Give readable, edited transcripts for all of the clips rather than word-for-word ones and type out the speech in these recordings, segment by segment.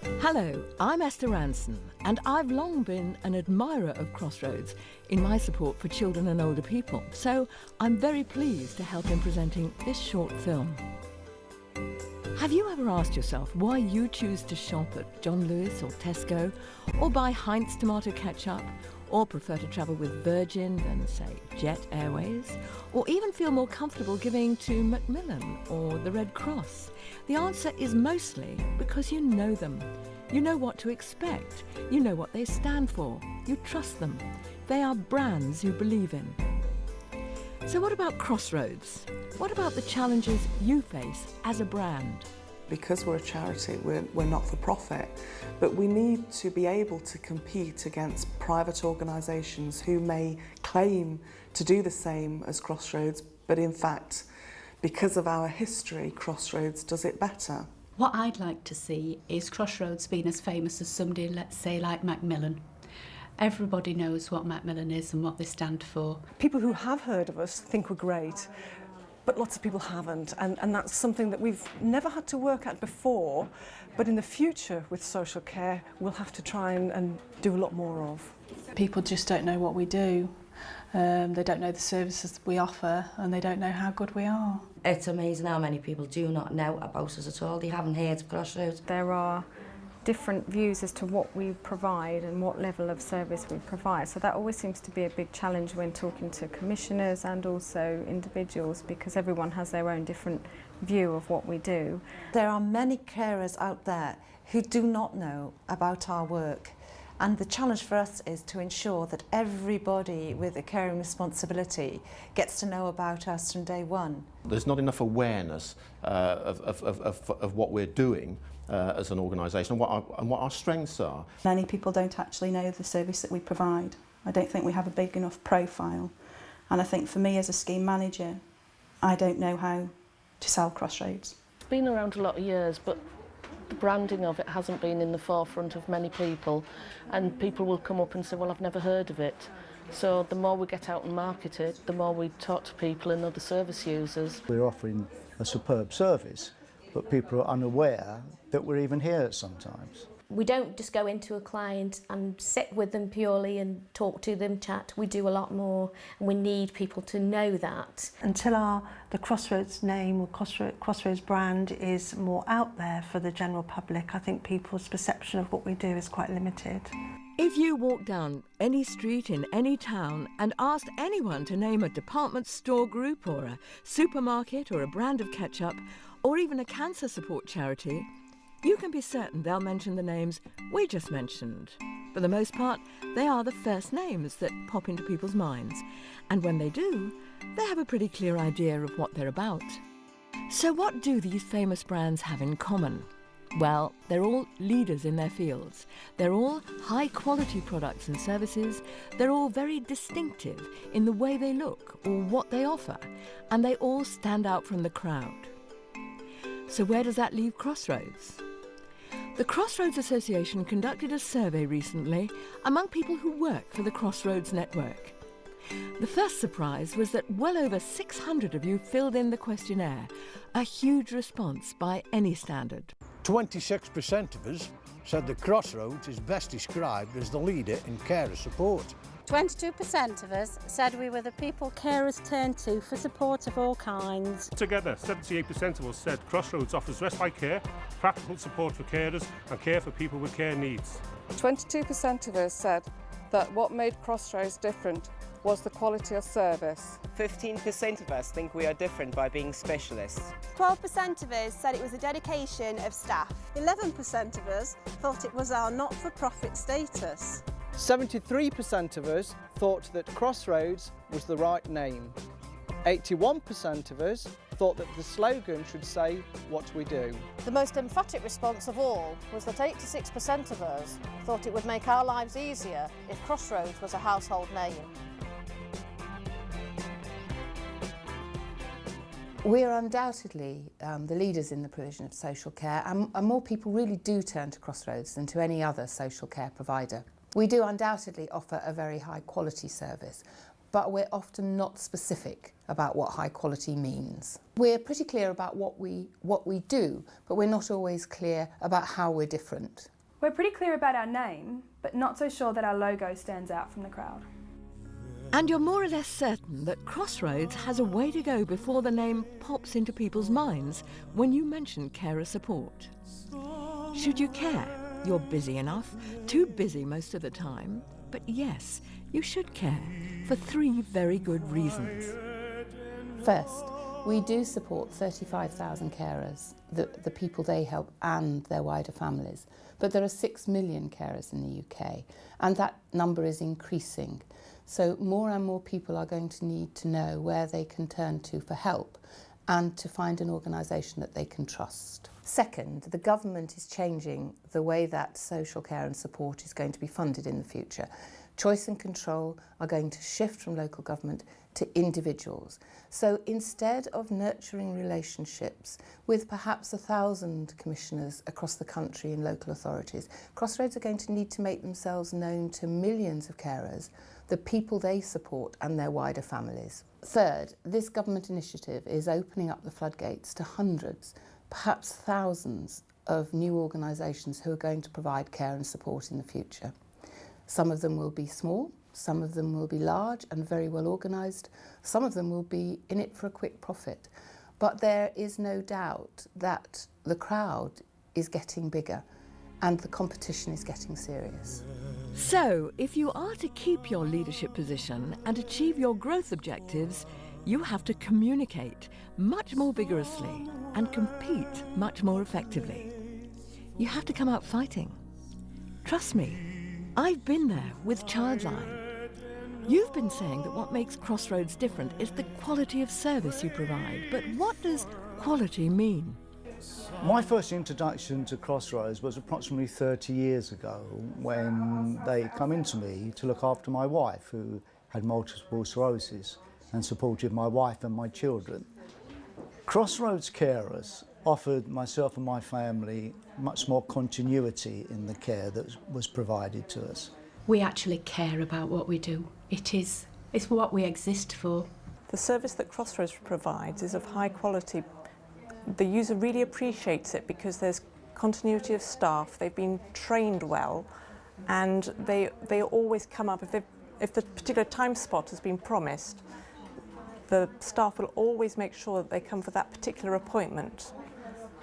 Hello, I'm Esther Ranson, and I've long been an admirer of Crossroads in my support for children and older people, so I'm very pleased to help in presenting this short film. Have you ever asked yourself why you choose to shop at John Lewis or Tesco, or buy Heinz tomato ketchup, or prefer to travel with Virgin than, say, Jet Airways, or even feel more comfortable giving to Macmillan or the Red Cross? The answer is mostly because you know them. You know what to expect. You know what they stand for. You trust them. They are brands you believe in. So what about Crossroads? What about the challenges you face as a brand? Because we're a charity, we're not for profit, but we need to be able to compete against private organisations who may claim to do the same as Crossroads, but in fact, because of our history, Crossroads does it better. What I'd like to see is Crossroads being as famous as somebody, let's say, like Macmillan. Everybody knows what Macmillan is and what they stand for. People who have heard of us think we're great, but lots of people haven't, and that's something that we've never had to work at before, but in the future with social care we'll have to try and do a lot more of. People just don't know what we do, they don't know the services we offer, and they don't know how good we are. It's amazing how many people do not know about us at all. They haven't heard of Crossroads. There are different views as to what we provide and what level of service we provide. So that always seems to be a big challenge when talking to commissioners and also individuals, because everyone has their own different view of what we do. There are many carers out there who do not know about our work, and the challenge for us is to ensure that everybody with a caring responsibility gets to know about us from day one. There's not enough awareness of what we're doing as an organisation and what our strengths are. Many people don't actually know the service that we provide. I don't think we have a big enough profile, and I think for me as a scheme manager, I don't know how to sell Crossroads. It's been around a lot of years, but the branding of it hasn't been in the forefront of many people, and people will come up and say, well, I've never heard of it. So the more we get out and market it, the more we talk to people and other service users. We're offering a superb service, but people are unaware that we're even here sometimes. We don't just go into a client and sit with them purely and talk to them, chat. We do a lot more, and we need people to know that. Until the Crossroads name or Crossroads brand is more out there for the general public, I think people's perception of what we do is quite limited. If you walk down any street in any town and asked anyone to name a department store group or a supermarket or a brand of ketchup or even a cancer support charity, you can be certain they'll mention the names we just mentioned. For the most part, they are the first names that pop into people's minds. And when they do, they have a pretty clear idea of what they're about. So what do these famous brands have in common? Well, they're all leaders in their fields. They're all high-quality products and services. They're all very distinctive in the way they look or what they offer. And they all stand out from the crowd. So where does that leave Crossroads? The Crossroads Association conducted a survey recently among people who work for the Crossroads network. The first surprise was that well over 600 of you filled in the questionnaire, a huge response by any standard. 26% of us said that Crossroads is best described as the leader in carer support. 22% of us said we were the people carers turn to for support of all kinds. Together, 78% of us said Crossroads offers respite care, practical support for carers and care for people with care needs. 22% of us said that what made Crossroads different was the quality of service. 15% of us think we are different by being specialists. 12% of us said it was the dedication of staff. 11% of us thought it was our not-for-profit status. 73% of us thought that Crossroads was the right name. 81% of us thought that the slogan should say what we do. The most emphatic response of all was that 86% of us thought it would make our lives easier if Crossroads was a household name. We are undoubtedly the leaders in the provision of social care, and more people really do turn to Crossroads than to any other social care provider. We do undoubtedly offer a very high quality service, but we're often not specific about what high quality means. We're pretty clear about what we do, but we're not always clear about how we're different. We're pretty clear about our name, but not so sure that our logo stands out from the crowd. And you're more or less certain that Crossroads has a way to go before the name pops into people's minds when you mention carer support. Should you care? You're busy enough, too busy most of the time, but yes, you should care for 3 very good reasons. First, we do support 35,000 carers, the people they help and their wider families. But there are 6 million carers in the UK, and that number is increasing. So more and more people are going to need to know where they can turn to for help and to find an organisation that they can trust. Second, the government is changing the way that social care and support is going to be funded in the future. Choice and control are going to shift from local government to individuals. So instead of nurturing relationships with perhaps 1,000 commissioners across the country in local authorities, Crossroads are going to need to make themselves known to millions of carers, the people they support and their wider families. Third, this government initiative is opening up the floodgates to hundreds, perhaps thousands of new organisations who are going to provide care and support in the future. Some of them will be small, some of them will be large and very well organised, some of them will be in it for a quick profit. But there is no doubt that the crowd is getting bigger and the competition is getting serious. So, if you are to keep your leadership position and achieve your growth objectives, you have to communicate much more vigorously and compete much more effectively. You have to come out fighting. Trust me, I've been there with Childline. You've been saying that what makes Crossroads different is the quality of service you provide, but what does quality mean? My first introduction to Crossroads was approximately 30 years ago when they come into me to look after my wife who had multiple sclerosis and supported my wife and my children. Crossroads carers offered myself and my family much more continuity in the care that was provided to us. We actually care about what we do. It's what we exist for. The service that Crossroads provides is of high quality. The user really appreciates it because there's continuity of staff, they've been trained well, and they always come up. If the particular time spot has been promised, the staff will always make sure that they come for that particular appointment.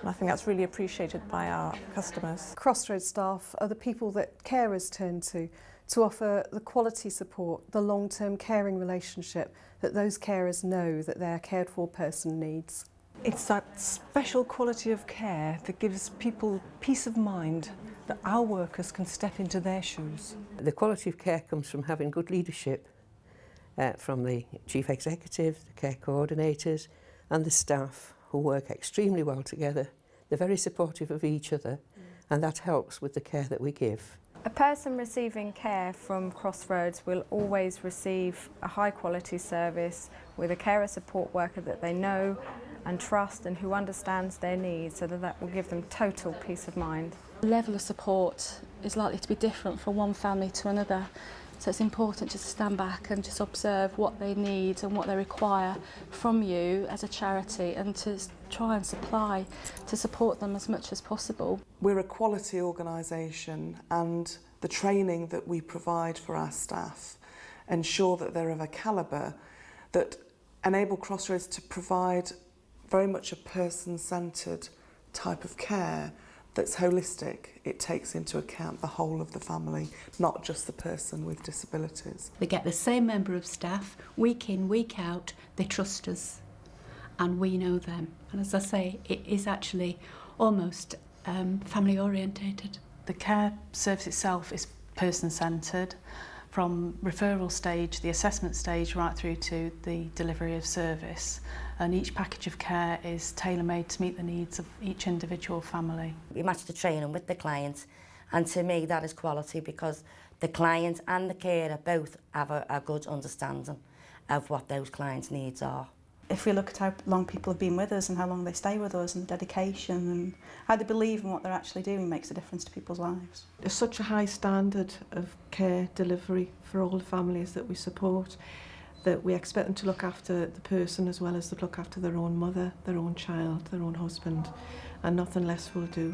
And I think that's really appreciated by our customers. Crossroads staff are the people that carers turn to offer the quality support, the long-term caring relationship that those carers know that their cared for person needs. It's that special quality of care that gives people peace of mind that our workers can step into their shoes. The quality of care comes from having good leadership from the chief executive, the care coordinators and the staff who work extremely well together. They're very supportive of each other and that helps with the care that we give. A person receiving care from Crossroads will always receive a high quality service with a carer support worker that they know and trust and who understands their needs, so that will give them total peace of mind. The level of support is likely to be different from one family to another, so it's important just to stand back and just observe what they need and what they require from you as a charity and to try and supply to support them as much as possible. We're a quality organisation and the training that we provide for our staff ensure that they're of a calibre that enable Crossroads to provide very much a person-centred type of care that's holistic. It takes into account the whole of the family, not just the person with disabilities. They get the same member of staff week in, week out. They trust us and we know them. And as I say, it is actually almost family orientated. The care service itself is person-centred, from referral stage, the assessment stage, right through to the delivery of service. And each package of care is tailor-made to meet the needs of each individual family. We match the training with the clients, and to me that is quality because the client and the carer both have a good understanding of what those clients' needs are. If we look at how long people have been with us and how long they stay with us and dedication and how they believe in what they're actually doing makes a difference to people's lives. There's such a high standard of care delivery for all the families that we support, that we expect them to look after the person as well as to look after their own mother, their own child, their own husband, and nothing less will do.